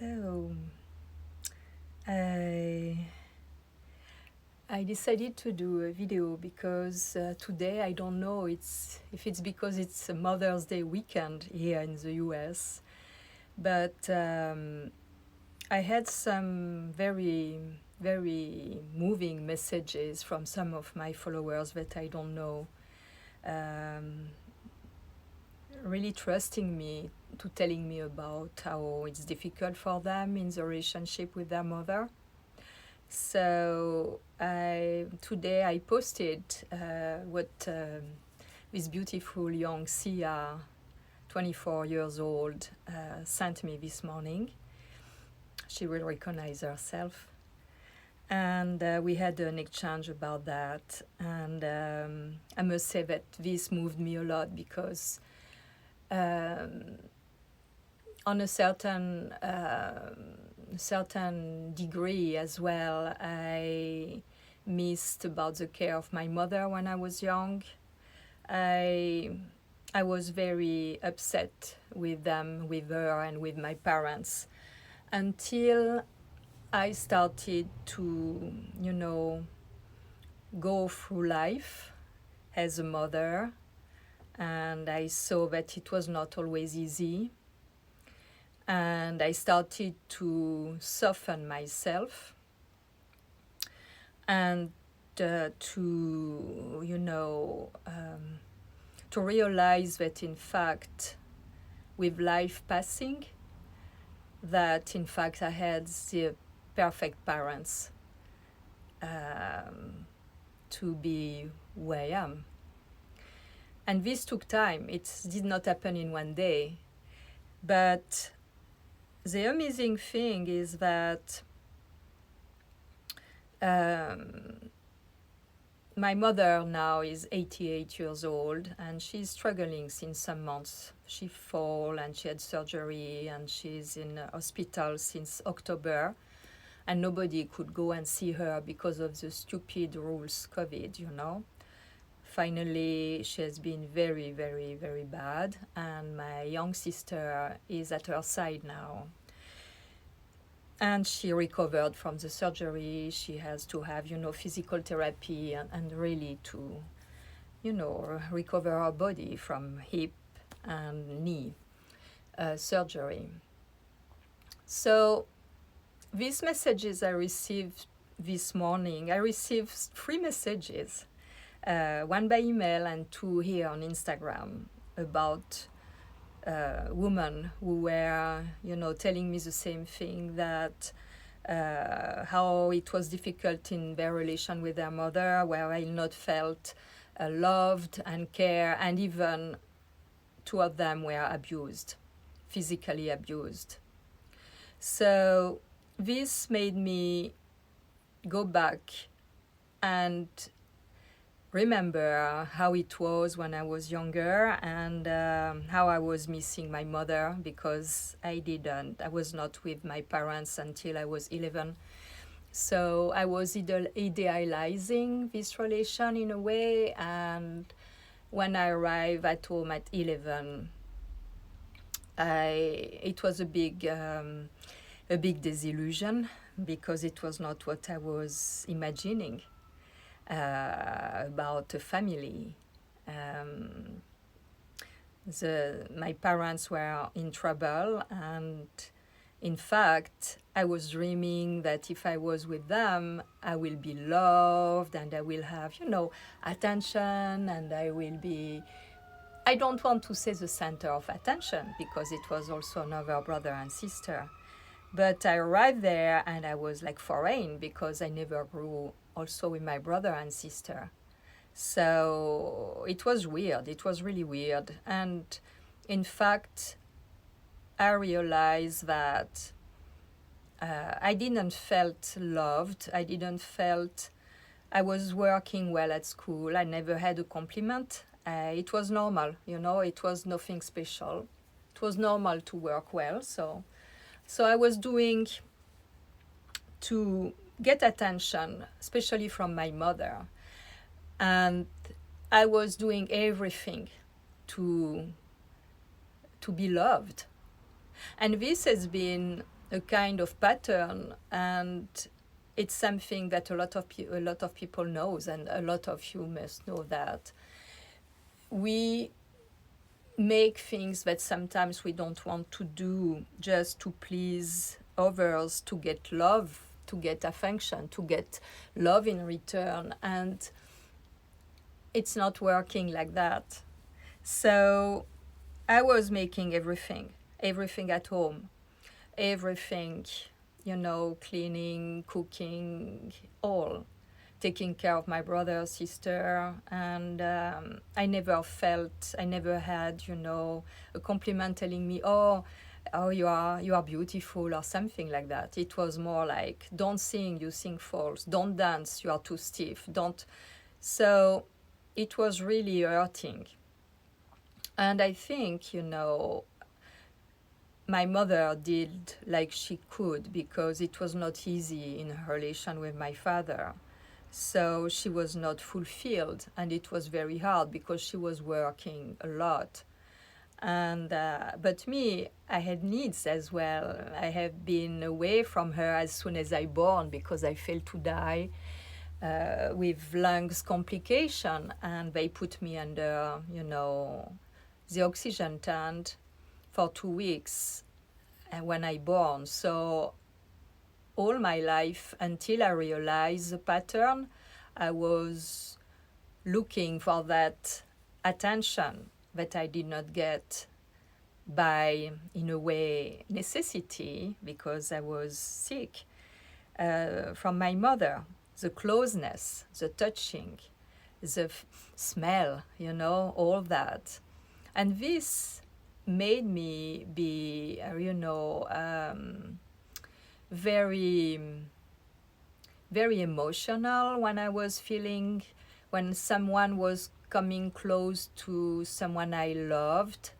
So I I decided to do a video because today I don't know if it's because it's a Mother's Day weekend here in the US, but I had some very moving messages from some of my followers that I don't know, um, really trusting me to telling me about how it's difficult for them in the relationship with their mother. So today I posted what this beautiful young Sia, 24 years old, sent me this morning. She will recognize herself. And we had an exchange about that. And I must say that this moved me a lot because on a certain degree as well, I missed about the care of my mother when I was young. I was very upset with them, with her, and with my parents until I started to, go through life as a mother, and I saw that it was not always easy. And I started to soften myself and to realize that in fact, with life passing, that in fact I had the perfect parents to be who I am. And this took time. It did not happen in one day. But the amazing thing is that my mother now is 88 years old and she's struggling since some months. She fell and she had surgery and she's in a hospital since October, and nobody could go and see her because of the stupid rules, COVID. Finally, she has been very, very, very bad, and my young sister is at her side now. And she recovered from the surgery. She has to have, physical therapy and really to, recover her body from hip and knee surgery. So these messages I received this morning, I received 3 messages. One by email and 2 here on Instagram about women who were, telling me the same thing, that how it was difficult in their relation with their mother, where I not felt loved and cared, and even 2 of them were abused, physically abused. So this made me go back and remember how it was when I was younger, and how I was missing my mother because I was not with my parents until I was 11. So I was idealizing this relation in a way, and when I arrived at home at 11, it was a big disillusion because it was not what I was imagining. About a family. My parents were in trouble, and in fact, I was dreaming that if I was with them, I will be loved and I will have, attention, and I will be, I don't want to say the center of attention because it was also another brother and sister. But I arrived there and I was like foreign because I never grew also with my brother and sister. So it was weird. It was really weird. And in fact, I realized that I didn't felt loved. I was working well at school. I never had a compliment. It was normal, it was nothing special. It was normal to work well. So I was doing to get attention, especially from my mother. And I was doing everything to be loved. And this has been a kind of pattern, and it's something that a lot of people knows, and a lot of you must know that we make things that sometimes we don't want to do just to please others, to get love, to get affection, to get love in return, and it's not working like that. So I was making everything at home, everything, cleaning, cooking, all, taking care of my brother, sister, and I never had, a compliment telling me, oh, you are beautiful or something like that. It was more like, don't sing, you sing false. Don't dance, you are too stiff. Don't. So it was really hurting. And I think, my mother did like she could, because it was not easy in her relation with my father. So she was not fulfilled, and it was very hard because she was working a lot. And but me, I had needs as well. I have been away from her as soon as I born, because I felt to die with lungs complication, and they put me under, the oxygen tent for 2 weeks when I born. So all my life, until I realized the pattern, I was looking for that attention that I did not get by, in a way, necessity, because I was sick, from my mother. The closeness, the touching, the smell, all that. And this made me be, very, very emotional when I was feeling, when someone was coming close to someone I loved.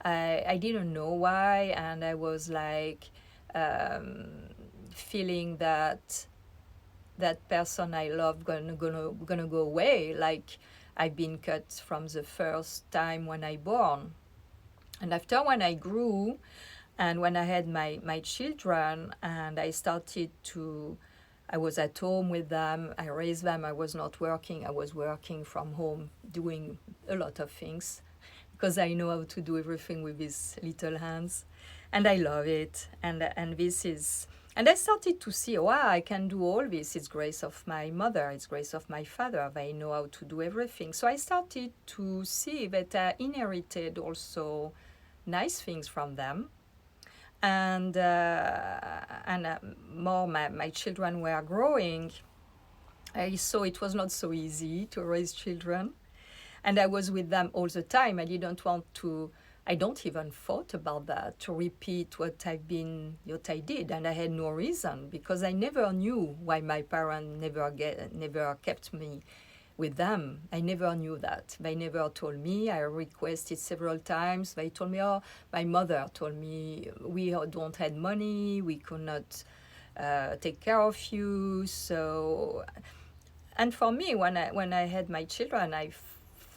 I didn't know why, and I was like feeling that that person I love gonna go away, like I've been cut from the first time when I born. And after, when I grew, and when I had my children, and I was at home with them, I raised them, I was not working, I was working from home, doing a lot of things, because I know how to do everything with these little hands, and I love it. And this is, and I started to see, wow, I can do all this. It's grace of my mother, it's grace of my father. They know how to do everything. So I started to see that I inherited also nice things from them. And more my children were growing, I saw it was not so easy to raise children. And I was with them all the time. I don't even thought about that, to repeat what I did. And I had no reason, because I never knew why my parents never kept me with them. I never knew that. They never told me. I requested several times. They told me, oh, my mother told me, we don't have money, we could not take care of you. So, and for me, when I had my children, I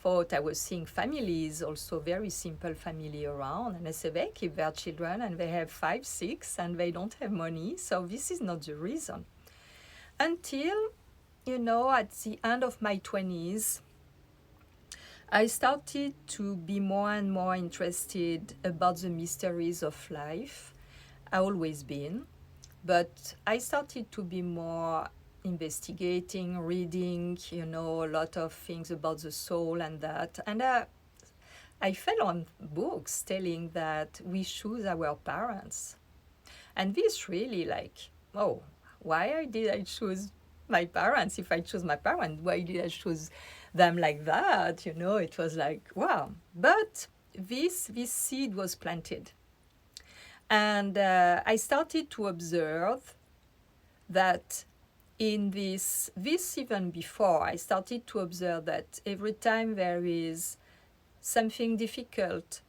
thought I was seeing families, also very simple family around, and I said, they keep their children and they have 5, 6, and they don't have money. So this is not the reason. Until, at the end of my 20s, I started to be more and more interested about the mysteries of life. I always been, but I started to be more investigating, reading, a lot of things about the soul and that. And I fell on books telling that we choose our parents. And this really like, oh, why did I choose my parents? If I choose my parents, why did I choose them like that? It was like, wow. But this seed was planted. And I started to observe that in this even before, I started to observe that every time there is something difficult,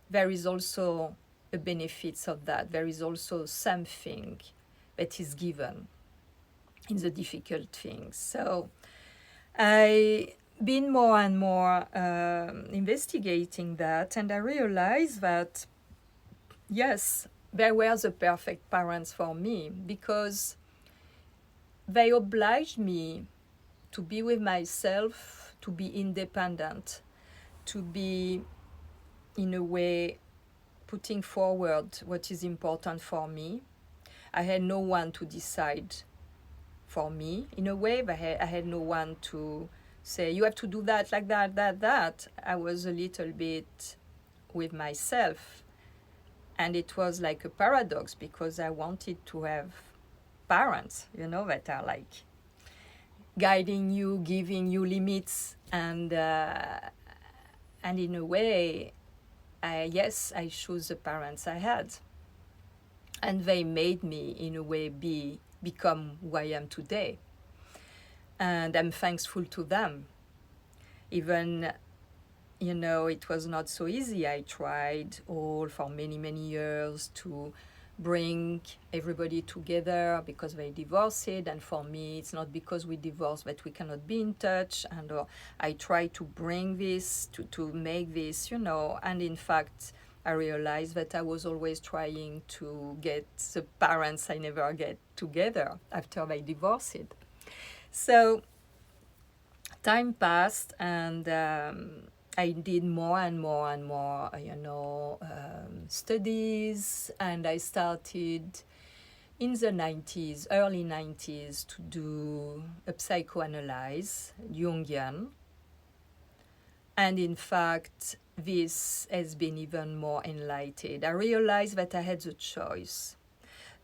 there is also a benefit of that. There is also something that is given in the difficult things. So I been more and more investigating that, and I realized that yes, they were the perfect parents for me because they obliged me to be with myself, to be independent, to be, in a way, putting forward what is important for me. I had no one to decide for me. In a way, I had no one to say, you have to do that, like that. I was a little bit with myself. And it was like a paradox because I wanted to have parents, that are like guiding you, giving you limits, and in a way, I chose the parents I had, and they made me, in a way, become who I am today, and I'm thankful to them. Even, it was not so easy. I tried all for many years to bring everybody together because they divorced, and for me it's not because we divorced that we cannot be in touch, and I try to bring this to make this, and in fact I realized that I was always trying to get the parents I never get together after they divorced. So time passed, and I did more and more, studies, and I started in the 90s, early 90s, to do a psychoanalysis, Jungian. And in fact, this has been even more enlightened. I realized that I had the choice,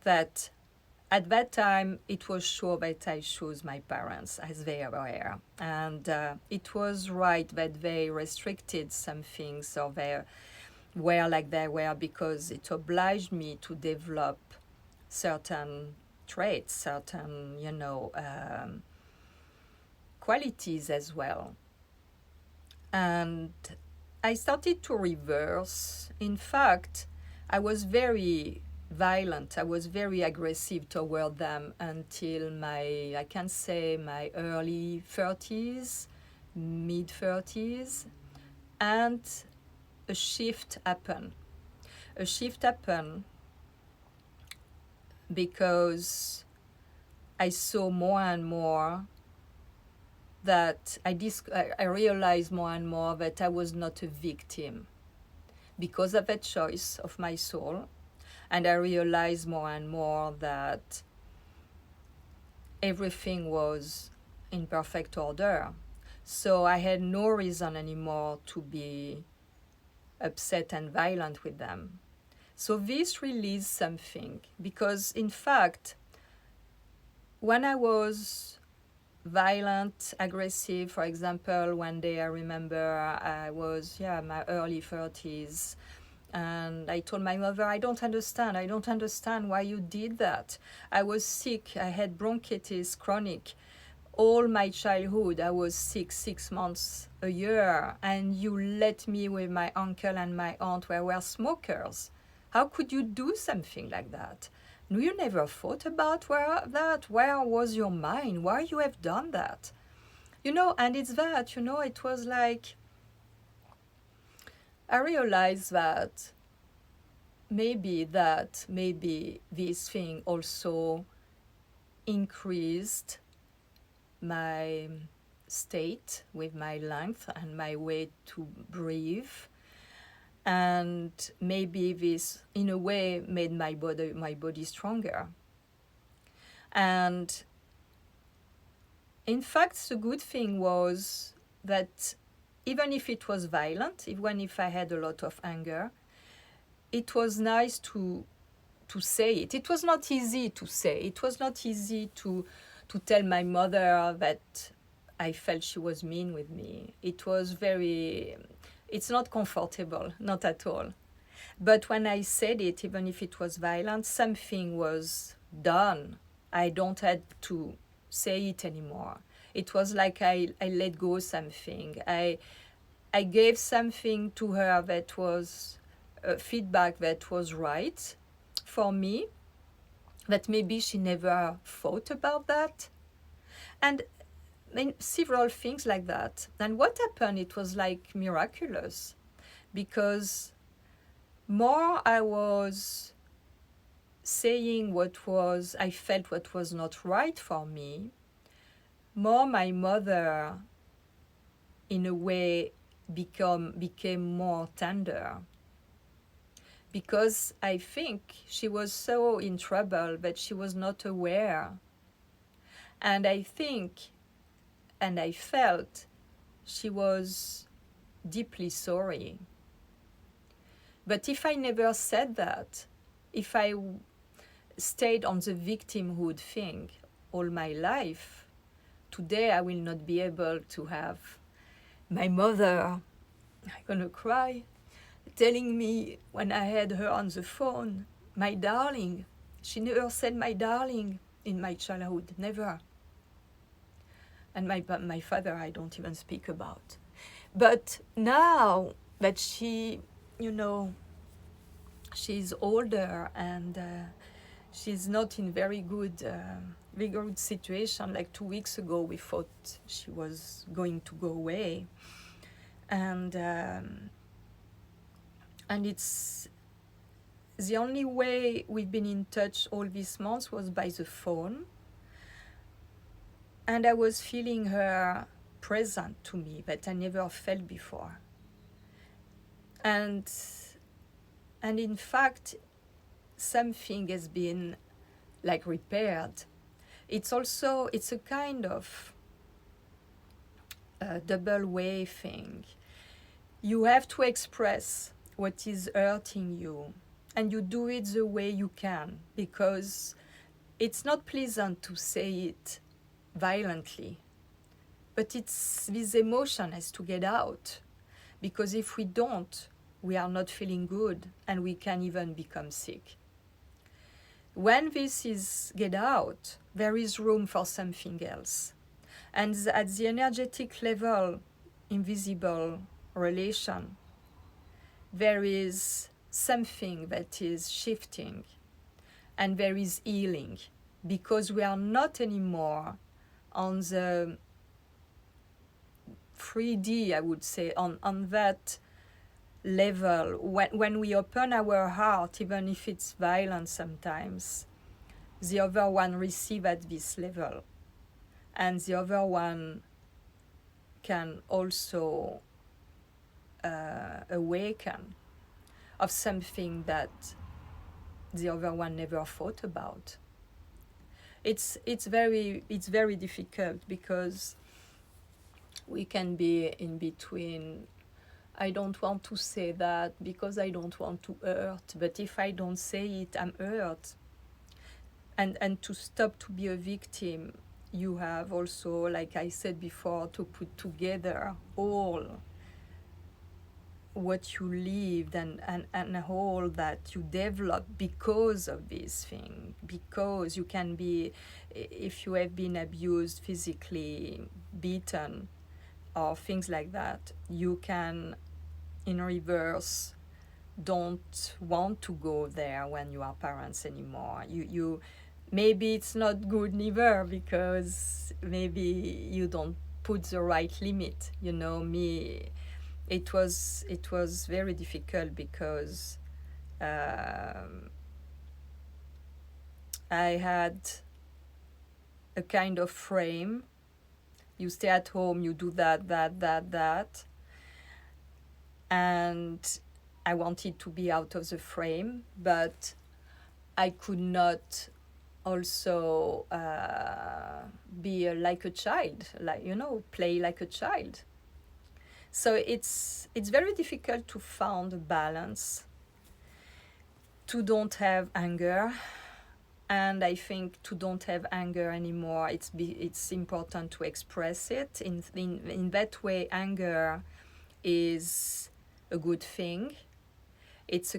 that at that time, it was sure that I chose my parents as they were. And it was right that they restricted some things, or they were like they were, because it obliged me to develop certain traits, certain, qualities as well. And I started to reverse. In fact, I was very violent. I was very aggressive toward them until I can say my early 30s, mid 30s, and a shift happened. A shift happened because I saw more and more that I realized more and more that I was not a victim because of that choice of my soul. And I realized more and more that everything was in perfect order. So I had no reason anymore to be upset and violent with them. So this released something, because in fact, when I was violent, aggressive, for example, one day I remember I was, my early 30s, and I told my mother, I don't understand why you did that. I was sick, I had bronchitis chronic. All my childhood, I was sick 6 months a year, and you let me with my uncle and my aunt who were smokers. How could you do something like that? No, you never thought about that? Where was your mind? Why you have done that? And it's that, it was like, I realized that maybe this thing also increased my state with my length and my way to breathe, and maybe this in a way made my body stronger. And in fact, the good thing was that even if it was violent, even if I had a lot of anger, it was nice to say it. It was not easy to say. It was not easy to tell my mother that I felt she was mean with me. It's not comfortable, not at all. But when I said it, even if it was violent, something was done. I don't have to say it anymore. It was like I let go something. I gave something to her that was feedback that was right for me, that maybe she never thought about that. And several things like that. And what happened, it was like miraculous, because more I was saying I felt what was not right for me, more my mother, in a way, became more tender. Because I think she was so in trouble that she was not aware. And I think, and I felt, she was deeply sorry. But if I never said that, if I stayed on the victimhood thing all my life, today I will not be able to have my mother, I'm gonna cry, telling me when I had her on the phone, my darling. She never said my darling in my childhood, never. And my father I don't even speak about. But now that she, she's older and she's not in very good situation. Like 2 weeks ago, we thought she was going to go away, and it's the only way we've been in touch all these months was by the phone, and I was feeling her present to me that I never felt before, and in fact something has been like repaired. It's a kind of double way thing. You have to express what is hurting you, and you do it the way you can, because it's not pleasant to say it violently, but this emotion has to get out, because if we don't, we are not feeling good and we can even become sick. When this is get out, there is room for something else. And at the energetic level, invisible relation, there is something that is shifting, and there is healing, because we are not anymore on the 3D, I would say, on that level. When we open our heart, even if it's violent sometimes, the other one receives at this level, and the other one can also awaken of something that the other one never thought about. It's very difficult, because we can be in between. I don't want to say that because I don't want to hurt, but if I don't say it, I'm hurt. And to stop to be a victim, you have also, like I said before, to put together all what you lived and all that you developed because of this thing. Because you can be, if you have been abused, physically beaten, or things like that, you can, in reverse, don't want to go there when you are parents anymore. You maybe it's not good neither, because maybe you don't put the right limit. Me, it was very difficult, because I had a kind of frame. You stay at home, you do that, and I wanted to be out of the frame, but I could not also be like a child, play like a child. So it's very difficult to find a balance, to don't have anger. And I think to don't have anger anymore, it's important to express it. In that way, anger is a good thing. It's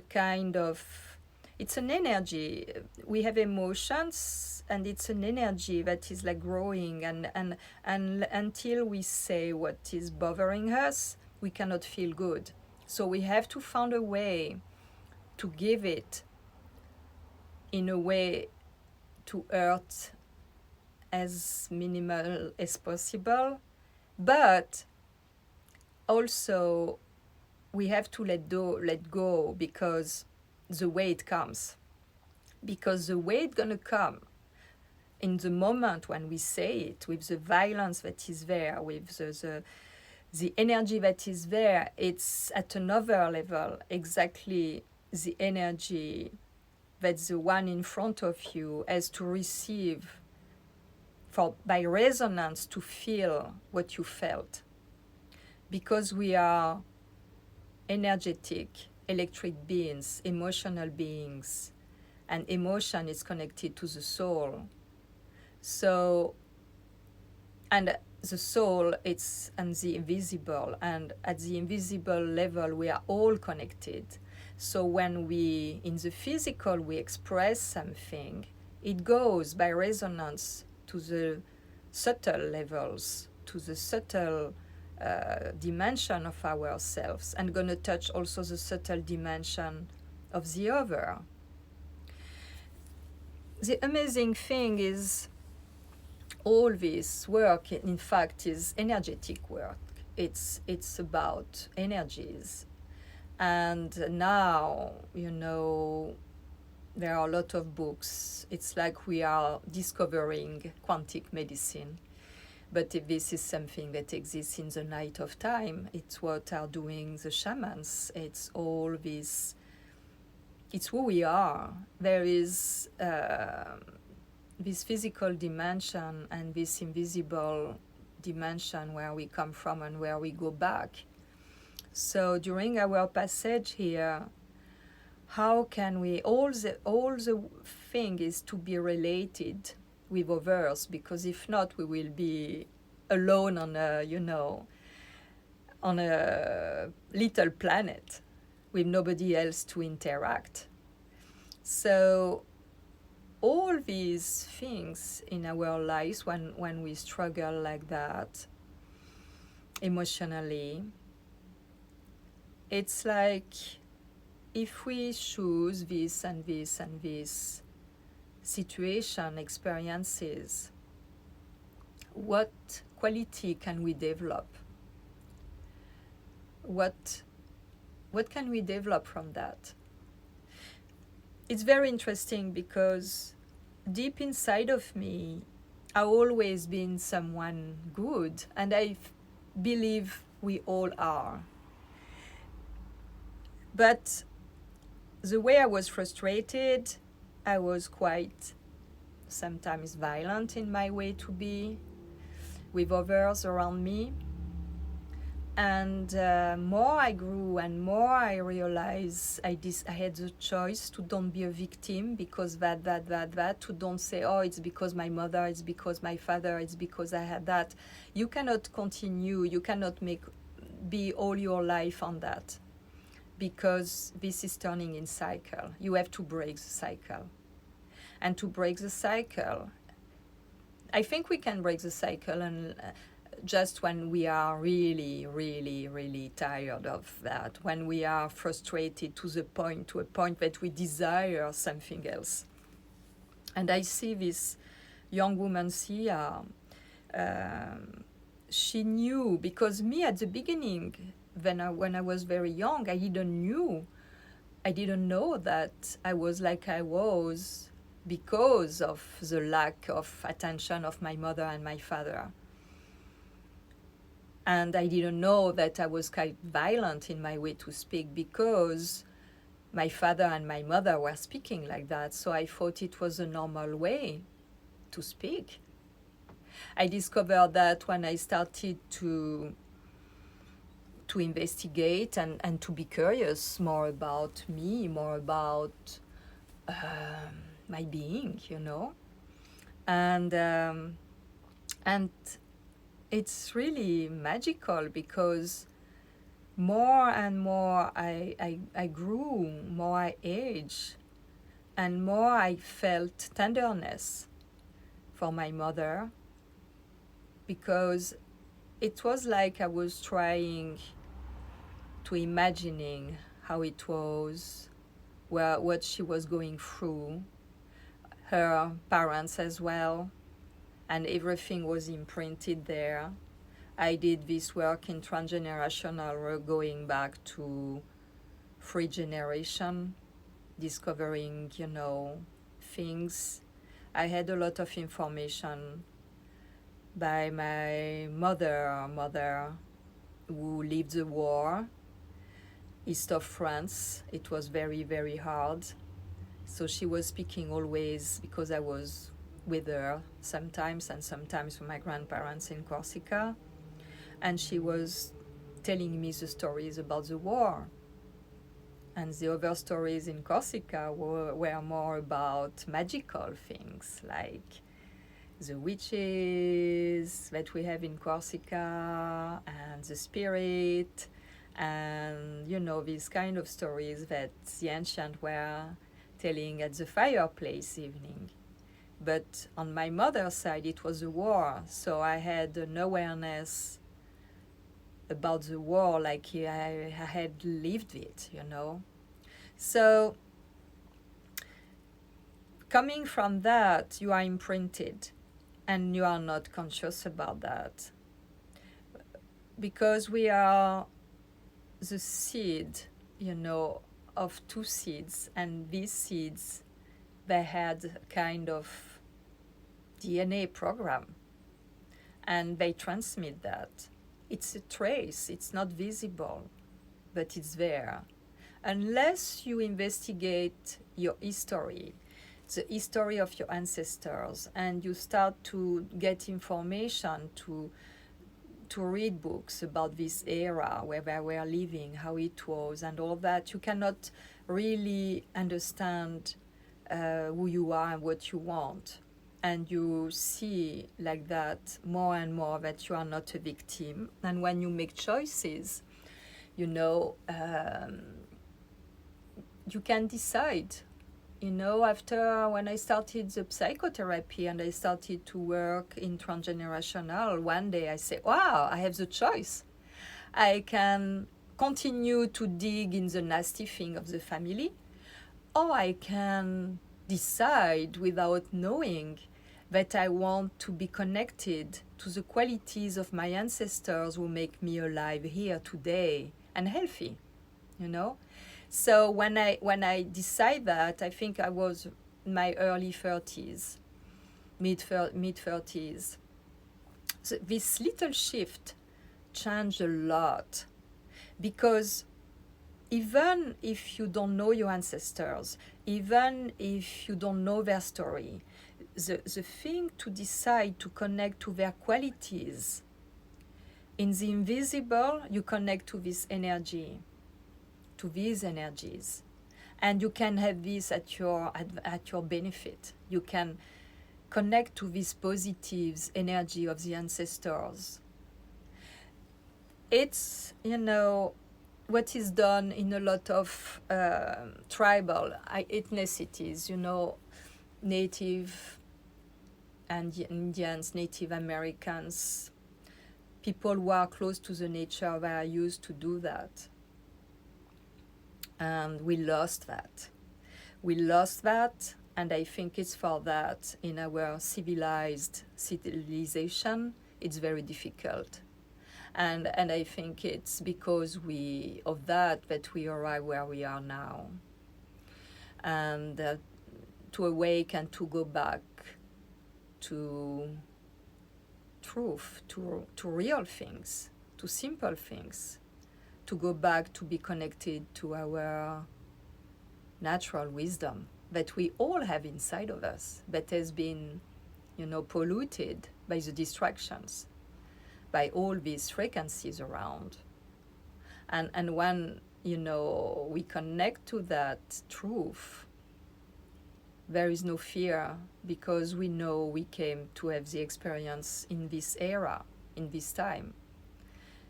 it's an energy. We have emotions, and it's an energy that is like growing, and until we say what is bothering us, we cannot feel good. So we have to find a way to give it in a way to hurt as minimal as possible, but also we have to let go, because the way it comes, because the way it's gonna come in the moment when we say it, with the violence that is there, with the energy that is there, it's at another level, exactly the energy that the one in front of you has to receive by resonance to feel what you felt. Because we are energetic, electric beings, emotional beings, and emotion is connected to the soul. So, and the soul, it's and the invisible, and at the invisible level, we are all connected. So when we, in the physical, we express something, it goes by resonance to the subtle levels, to the subtle dimension of ourselves, and gonna touch also the subtle dimension of the other. The amazing thing is all this work, in fact, is energetic work. It's about energies. And now, there are a lot of books. It's like we are discovering quantum medicine. But if this is something that exists in the night of time, it's what are doing the shamans. It's all this, it's who we are. There is this physical dimension and this invisible dimension where we come from and where we go back. So during our passage here, how can we, all the thing is to be related with others, because if not, we will be alone on a little planet with nobody else to interact. So all these things in our lives, when we struggle like that emotionally, it's like if we choose this and this and this situation, experiences, what quality can we develop? What can we develop from that? It's very interesting because deep inside of me, I've always been someone good, and I believe we all are. But the way I was frustrated, I was quite sometimes violent in my way to be with others around me. And more I grew and more I realized I had the choice to don't be a victim because to don't say, oh, it's because my mother, it's because my father, it's because I had that. You cannot continue, you cannot be all your life on that, because this is turning in cycle. You have to break the cycle. And to break the cycle, I think we can break the cycle and just when we are really, really, really tired of that, when we are frustrated to a point that we desire something else. And I see this young woman, Sia, she knew, because me at the beginning, when I was very young, I didn't know that I was like I was because of the lack of attention of my mother and my father. And I didn't know that I was quite violent in my way to speak because my father and my mother were speaking like that. So I thought it was a normal way to speak. I discovered that when I started to investigate and to be curious more about me, more about my being, and it's really magical because more and more I grew, more I aged, and more I felt tenderness for my mother, because it was like I was trying to imagining how it was, what she was going through, her parents as well, and everything was imprinted there. I did this work in transgenerational, going back to 3 generations, discovering, things. I had a lot of information by my mother who lived the war east of France. It was very, very hard. So she was speaking always, because I was with her sometimes, and sometimes with my grandparents in Corsica. And she was telling me the stories about the war. And the other stories in Corsica were more about magical things, like the witches that we have in Corsica, and the spirit, and these kind of stories that the ancients were telling at the fireplace evening. But on my mother's side, it was a war, so I had an awareness about the war, like I had lived it, So coming from that, you are imprinted, and you are not conscious about that, because we are the seed, of two seeds, and these seeds, they had a kind of DNA program, and they transmit that. It's a trace, it's not visible, but it's there. Unless you investigate your history, the history of your ancestors, and you start to get information, to read books about this era where they were living, how it was, and all that, you cannot really understand who you are and what you want. And you see like that more and more that you are not a victim. And when you make choices, you can decide. After when I started the psychotherapy and I started to work in transgenerational, one day I say, wow, I have the choice. I can continue to dig in the nasty thing of the family, or I can decide without knowing that I want to be connected to the qualities of my ancestors who make me alive here today and healthy, So when I decide that, I think I was in my early 30s, mid 30s. So this little shift changed a lot, because even if you don't know your ancestors, even if you don't know their story, the thing to decide to connect to their qualities, in the invisible, you connect to this energy, to these energies, and you can have this at your benefit. You can connect to this positive energy of the ancestors. It's what is done in a lot of tribal ethnicities, Native and Indians, Native Americans, people who are close to the nature, they are used to do that. And we lost that. And I think it's for that in our civilization, it's very difficult. And I think it's because of that we arrive where we are now. And to awake and to go back to truth, to real things, to simple things, to go back to be connected to our natural wisdom that we all have inside of us, that has been, polluted by the distractions, by all these frequencies around. And when, we connect to that truth, there is no fear, because we know we came to have the experience in this era, in this time.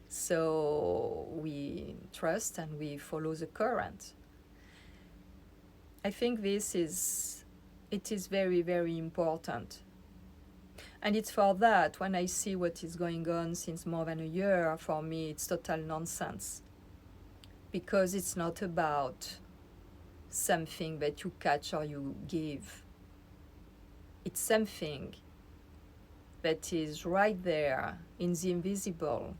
So we trust and we follow the current. I think it is very, very important. And it's for that, when I see what is going on since more than a year, for me it's total nonsense. Because it's not about something that you catch or you give. It's something that is right there in the invisible,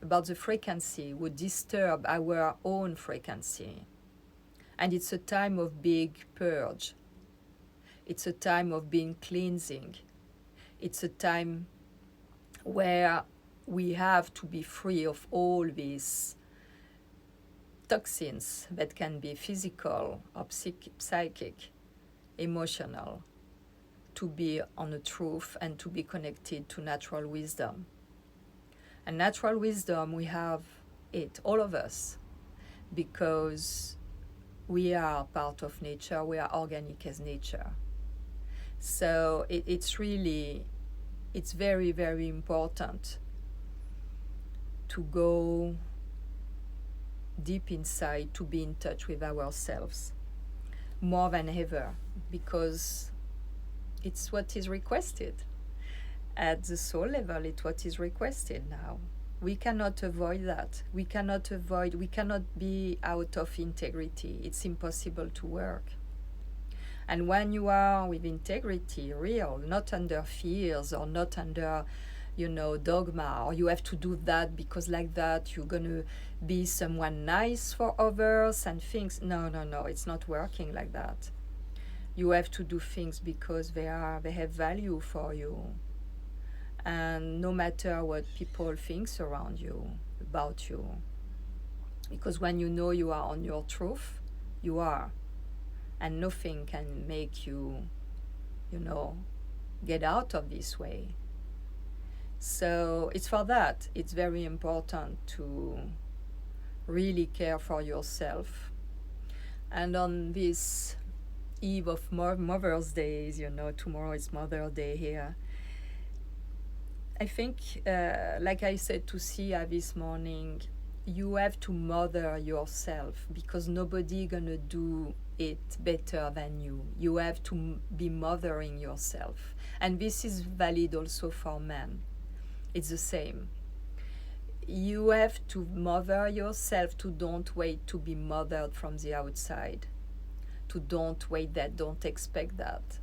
about the frequency, would disturb our own frequency. And it's a time of big purge. It's a time of being cleansing. It's a time where we have to be free of all these toxins that can be physical or psychic, emotional, to be on the truth and to be connected to natural wisdom. And natural wisdom, we have it, all of us, because we are part of nature, we are organic as nature. So it's very, very important to go deep inside, to be in touch with ourselves more than ever, because it's what is requested. At the soul level, it's what is requested now. We cannot avoid that. We cannot be out of integrity. It's impossible to work. And when you are with integrity, real, not under fears or not under, dogma, or you have to do that because like that you're going to be someone nice for others and things. No, it's not working like that. You have to do things because they have value for you. And no matter what people think around you, about you. Because when you know you are on your truth, you are. And nothing can make you, get out of this way. So it's for that. It's very important to really care for yourself. And on this eve of Mother's Day, tomorrow is Mother's Day here, I think, like I said to Sia this morning, you have to mother yourself because nobody gonna do it better than you. You have to be mothering yourself. And this is valid also for men. It's the same. You have to mother yourself, to don't wait to be mothered from the outside. To don't wait that, don't expect that.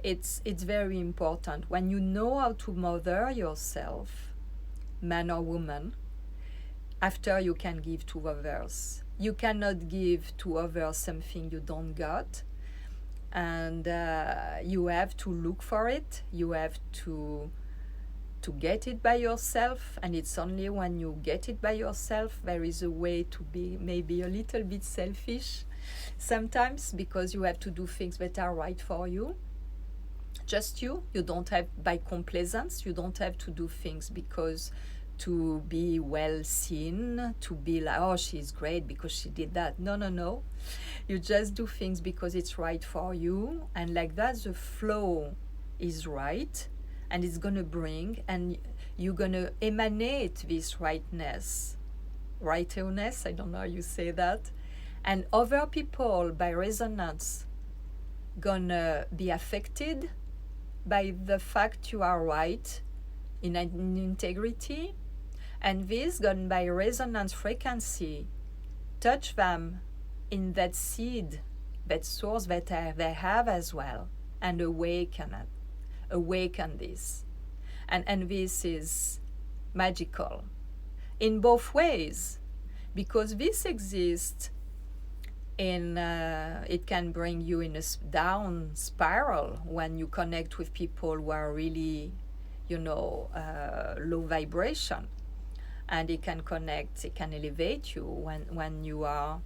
It's very important. When you know how to mother yourself, man or woman, after you can give to others. You cannot give to others something you don't got. And you have to look for it. You have to get it by yourself. And it's only when you get it by yourself, there is a way to be maybe a little bit selfish sometimes, because you have to do things that are right for you. Just you don't have, by complaisance, you don't have to do things because to be well seen, to be like, oh, she's great because she did that. No. You just do things because it's right for you. And like that, the flow is right. And it's going to bring, and you're going to emanate this rightness, I don't know how you say that. And other people, by resonance, going to be affected by the fact you are right in integrity, and this gone by resonance frequency touch them in that seed, that source that they have as well, and awaken this. And this is magical in both ways, because this exists in it can bring you in a down spiral when you connect with people who are really, low vibration, and it can elevate you when you are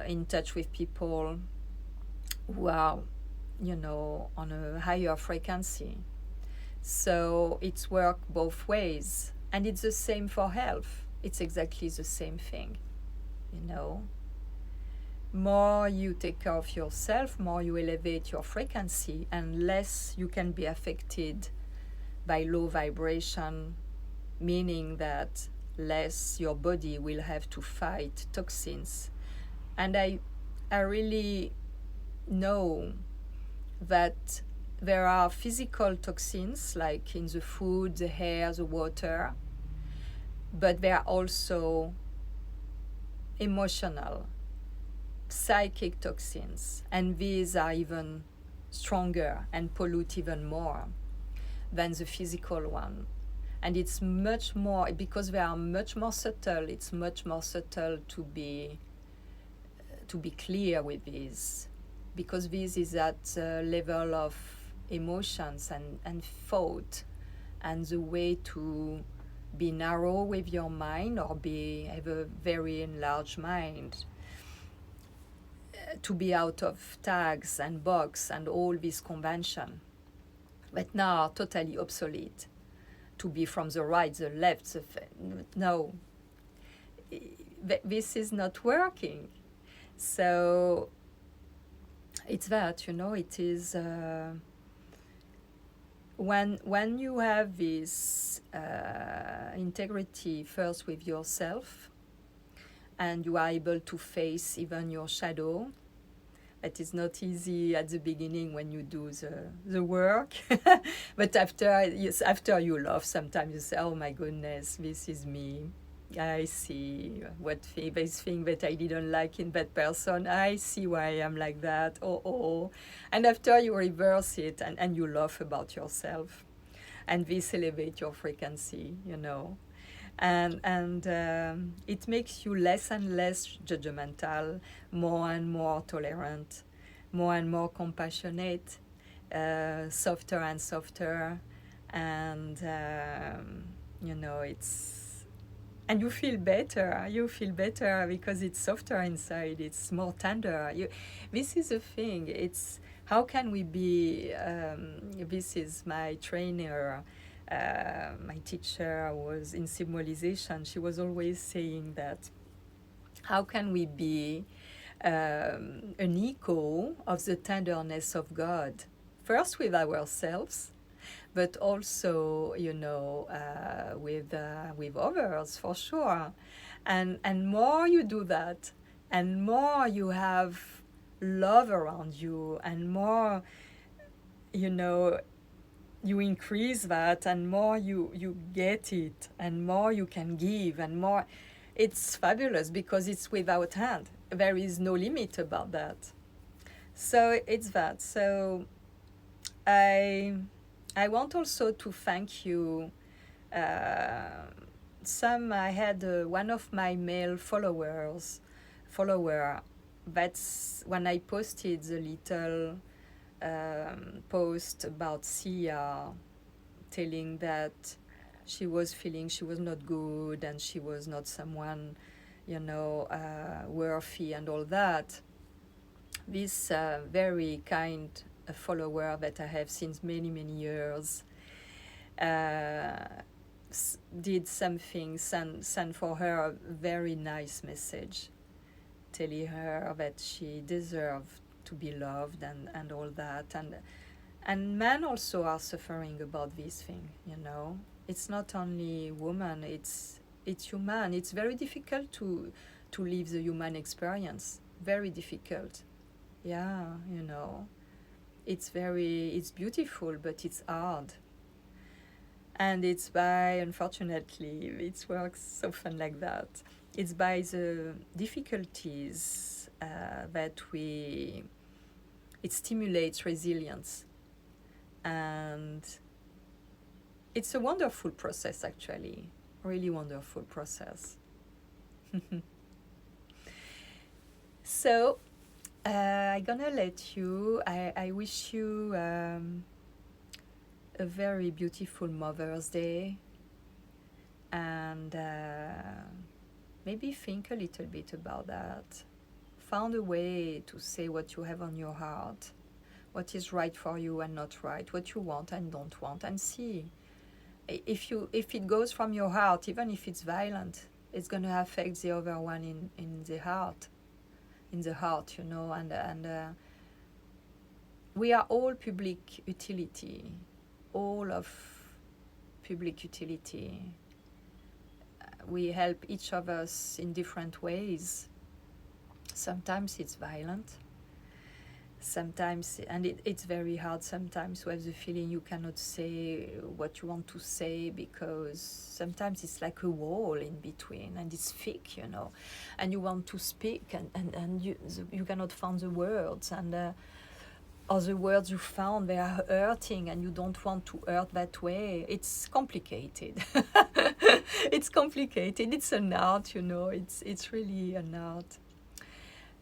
in touch with people who are, on a higher frequency. So it's work both ways, and it's the same for health. It's exactly the same thing, More you take care of yourself, more you elevate your frequency, and less you can be affected by low vibration, meaning that less your body will have to fight toxins. And I really know that there are physical toxins, like in the food, the air, the water, but there are also emotional, psychic toxins, and these are even stronger and pollute even more than the physical one. And it's much more, because they are much more subtle, it's much more subtle to be clear with these. because this is at level of emotions and thought, and the way to be narrow with your mind or have a very enlarged mind, to be out of tags and box and all this convention that now are totally obsolete, to be from the right, the left, no, this is not working. So it's that, it is when you have this integrity first with yourself, and you are able to face even your shadow. That is not easy at the beginning when you do the work. But after you laugh, sometimes you say, oh my goodness, this is me. I see this thing that I didn't like in that person. I see why I am like that. Oh. And after you reverse it and you laugh about yourself. And this elevates your frequency, and it makes you less and less judgmental, more and more tolerant, more and more compassionate, softer and softer, and it's, and you feel better because it's softer inside, it's more tender. This is the thing, it's how can we be, this is my trainer, my teacher was in symbolization. She was always saying that how can we be an echo of the tenderness of God, first with ourselves, but also with others, for sure. And more you do that, and more you have love around you, and more you increase that, and more you get it, and more you can give, and more it's fabulous, because it's without end. There is no limit about that. So it's that. So I want also to thank you. I had one of my male follower, that's when I posted the little post about Sia, telling that she was feeling she was not good and she was not someone, worthy and all that. This very kind follower that I have since many, many years did something, sent for her a very nice message, telling her that she deserved to be loved and all that, and men also are suffering about this thing. It's not only women, it's human. It's very difficult to live the human experience, very difficult. It's beautiful, but it's hard, and it's unfortunately it works often like that. It's by the difficulties that it stimulates resilience, and it's a wonderful process, actually, really wonderful process. So I'm gonna let you, I wish you a very beautiful Mother's Day, and maybe think a little bit about that. Found a way to say what you have on your heart, what is right for you and not right, what you want and don't want, and see if it goes from your heart, even if it's violent, it's going to affect the other one in the heart, and we are all public utility, all of public utility. We help each of us in different ways. Sometimes it's violent, sometimes, and it's very hard sometimes to have the feeling you cannot say what you want to say, because sometimes it's like a wall in between and it's thick, and you want to speak and you cannot find the words, and or the words you found, they are hurting and you don't want to hurt that way. It's complicated. It's complicated. It's an art, it's really an art.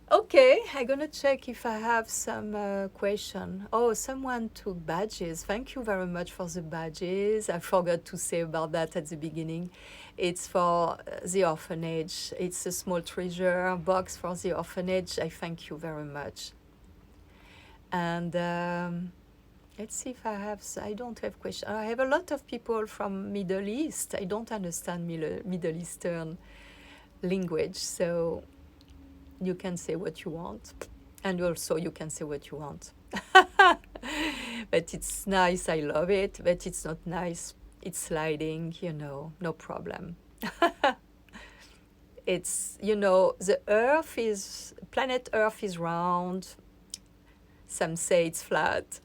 Okay, I'm gonna check if I have some question. Oh, someone took badges. Thank you very much for the badges. I forgot to say about that at the beginning. It's for the orphanage. It's a small treasure box for the orphanage. I thank you very much. And let's see if I have. I don't have question. I have a lot of people from Middle East. I don't understand Middle Eastern language, so you can say what you want, and also you can say what you want. But it's nice, I love it, but it's not nice, it's sliding, no problem. It's, the planet Earth is round, some say it's flat,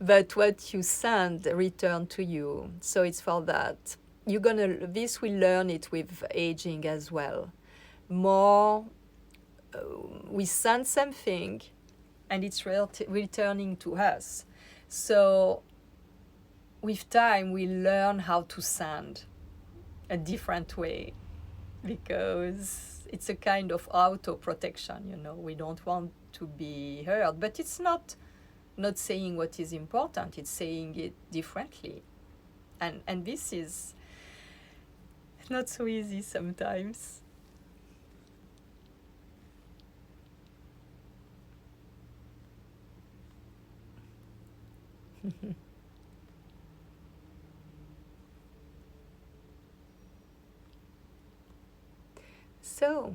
but what you send return to you, so it's for that. This will learn it with aging as well. More we send something and it's returning to us. So with time we learn how to send a different way, because it's a kind of auto protection. We don't want to be hurt, but it's not saying what is important, it's saying it differently, and this is not so easy sometimes. So,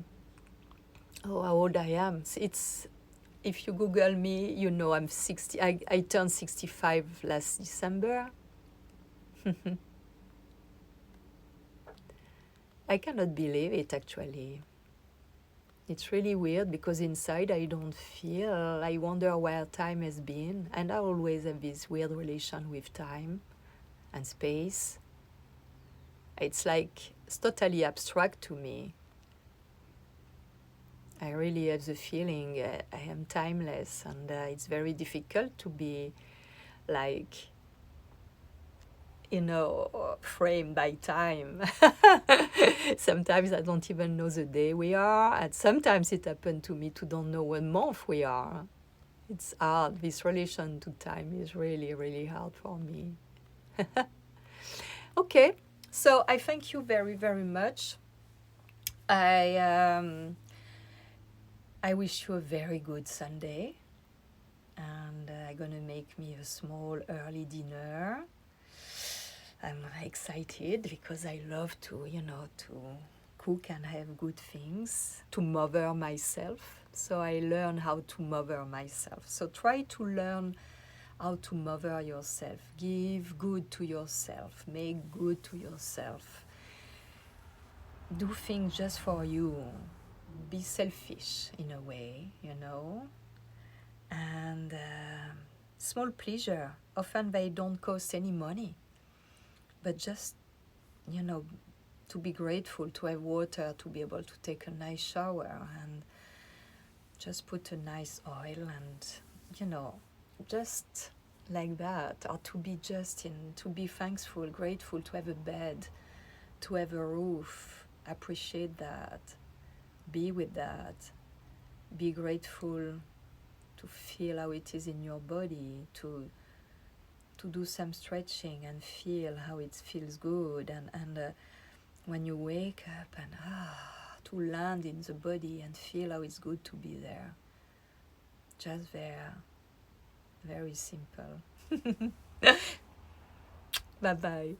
how old I am? It's If you Google me, I'm 60. I turned 65 last December. I cannot believe it, actually. It's really weird because inside I don't feel. I wonder where time has been, and I always have this weird relation with time and space. It's totally abstract to me. I really have the feeling I am timeless, and it's very difficult to be like, framed by time. Sometimes I don't even know the day we are, and sometimes it happened to me to don't know what month we are. It's hard. This relation to time is really, really hard for me. Okay, so I thank you very, very much. I wish you a very good Sunday, and I'm gonna make me a small early dinner. I'm excited because I love to cook and have good things, to mother myself. So I learn how to mother myself. So try to learn how to mother yourself. Give good to yourself. Make good to yourself. Do things just for you. Be selfish in a way, and small pleasure. Often they don't cost any money, but just, to be grateful, to have water, to be able to take a nice shower, and just put a nice oil, and, just like that, or to be thankful, grateful to have a bed, to have a roof, appreciate that, be with that, be grateful to feel how it is in your body, to do some stretching and feel how it feels good, and when you wake up, and to land in the body and feel how it's good to be there, just there, very simple. Bye bye.